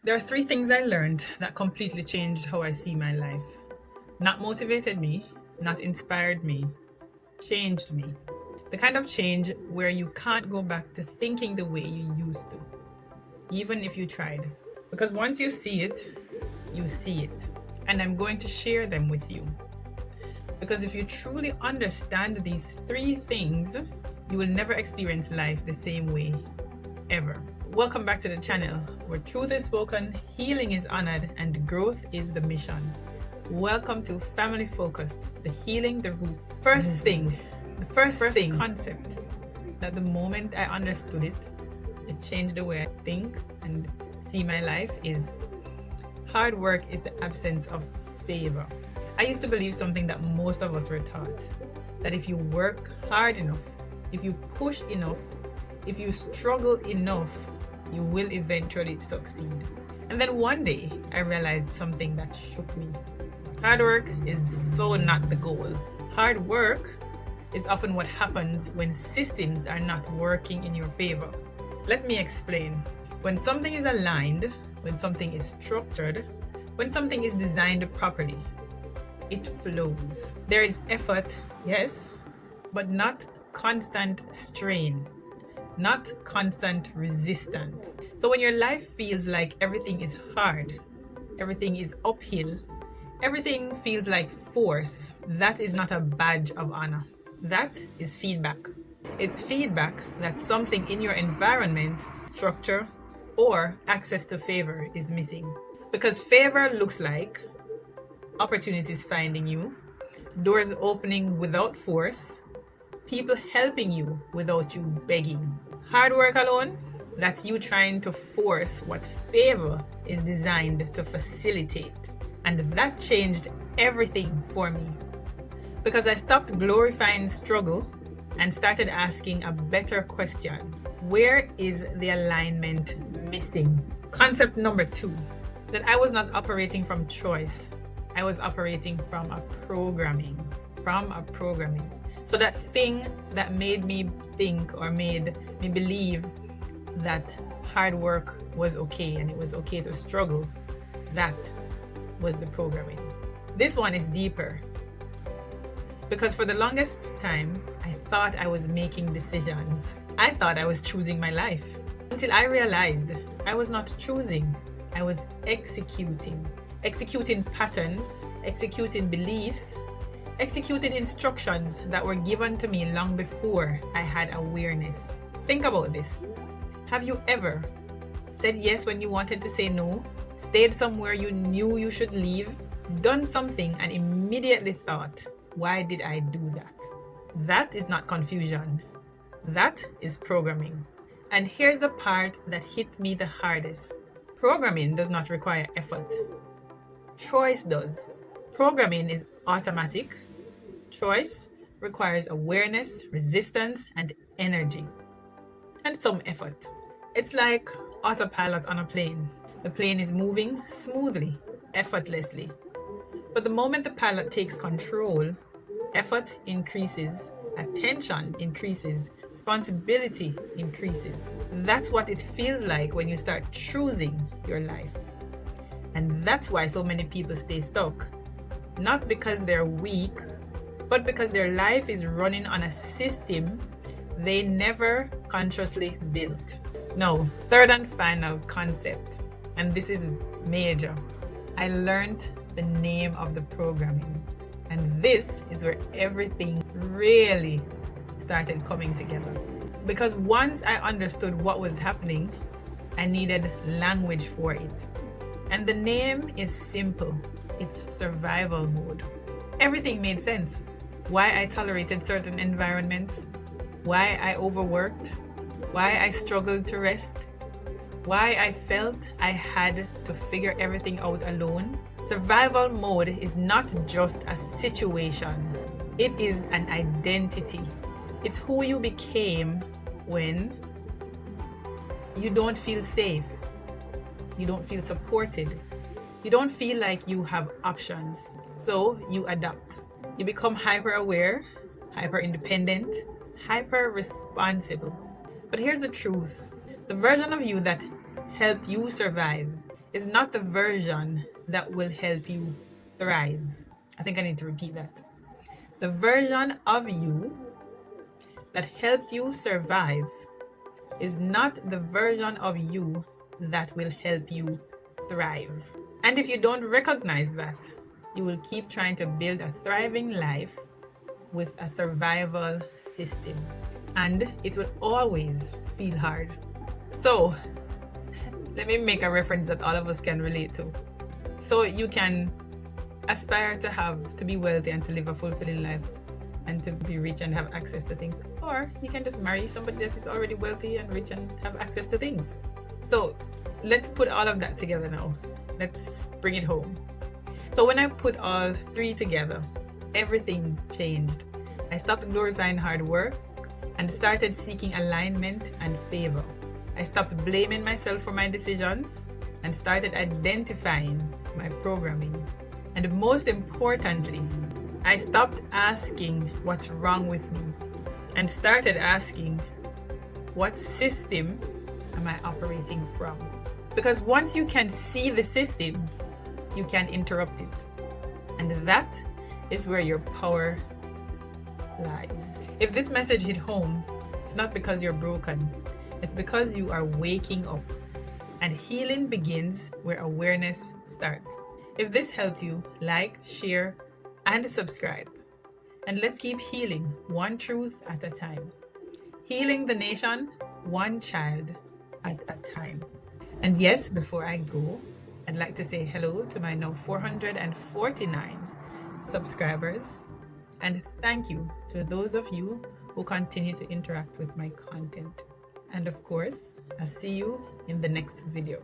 There are three things I learned that completely changed how I see my life. Not motivated me, not inspired me, changed me. The kind of change where you can't go back to thinking the way you used to, even if you tried. Because once you see it, you see it. And I'm going to share them with you. Because if you truly understand these three things, you will never experience life the same way, ever. Welcome back to the channel where truth is spoken, healing is honored, and growth is the mission. Welcome to Family Focused, the healing the roots. The first concept that the moment I understood it, it changed the way I think and see my life is hard work is the absence of favor. I used to believe something that most of us were taught, that if you work hard enough, if you push enough, if you struggle enough, you will eventually succeed. And then one day, I realized something that shook me. Hard work is so not the goal. Hard work is often what happens when systems are not working in your favor. Let me explain. When something is aligned, when something is structured, when something is designed properly, it flows. There is effort, yes, but not constant strain, not constant resistance. So when your life feels like everything is hard, everything is uphill, everything feels like force, that is not a badge of honor. That is feedback. It's feedback that something in your environment, structure, or access to favor is missing. Because favor looks like opportunities finding you, doors opening without force, people helping you without you begging. Hard work alone, that's you trying to force what favor is designed to facilitate. And that changed everything for me. Because I stopped glorifying struggle and started asking a better question. Where is the alignment missing? Concept number 2, that I was not operating from choice. I was operating from a programming. So that thing that made me think or made me believe that hard work was okay and it was okay to struggle, that was the programming. This one is deeper. Because for the longest time, I thought I was making decisions. I thought I was choosing my life. Until I realized I was not choosing, I was executing. Executing patterns, executing beliefs, executing instructions that were given to me long before I had awareness. Think about this. Have you ever said yes when you wanted to say no, stayed somewhere you knew you should leave, done something and immediately thought, why did I do that? That is not confusion. That is programming. And here's the part that hit me the hardest. Programming does not require effort. Choice does. Programming is automatic. Choice requires awareness, resistance, and energy, and some effort. It's like autopilot on a plane. The plane is moving smoothly, effortlessly. But the moment the pilot takes control, effort increases, attention increases, responsibility increases. That's what it feels like when you start choosing your life. And that's why so many people stay stuck. Not because they're weak, but because their life is running on a system they never consciously built. Now, third and final concept, and this is major. I learned the name of the programming. And this is where everything really started coming together. Because once I understood what was happening, I needed language for it. And the name is simple. It's survival mode. Everything made sense. Why I tolerated certain environments, why I overworked, why I struggled to rest, why I felt I had to figure everything out alone. Survival mode is not just a situation. It is an identity. It's who you became when you don't feel safe. You don't feel supported. You don't feel like you have options. So you adapt. You become hyper aware, hyper independent, hyper responsible. But here's the truth. The version of you that helped you survive is not the version that will help you thrive. I think I need to repeat that. The version of you that helped you survive is not the version of you that will help you thrive. And if you don't recognize that, you will keep trying to build a thriving life with a survival system. And it will always feel hard. So, let me make a reference that all of us can relate to. So you can aspire to be wealthy and to live a fulfilling life and to be rich and have access to things. Or you can just marry somebody that is already wealthy and rich and have access to things. So let's put all of that together now. Let's bring it home. So when I put all three together, everything changed. I stopped glorifying hard work and started seeking alignment and favor. I stopped blaming myself for my decisions and started identifying my programming. And most importantly, I stopped asking what's wrong with me and started asking, what system am I operating from? Because once you can see the system, you can interrupt it. And that is where your power lies. If this message hit home, it's not because you're broken. It's because you are waking up. And healing begins where awareness starts. If this helped you, like, share, and subscribe. And let's keep healing one truth at a time. Healing the nation, one child at a time. And yes, before I go, I'd like to say hello to my now 449 subscribers. And thank you to those of you who continue to interact with my content. And of course, I'll see you in the next video.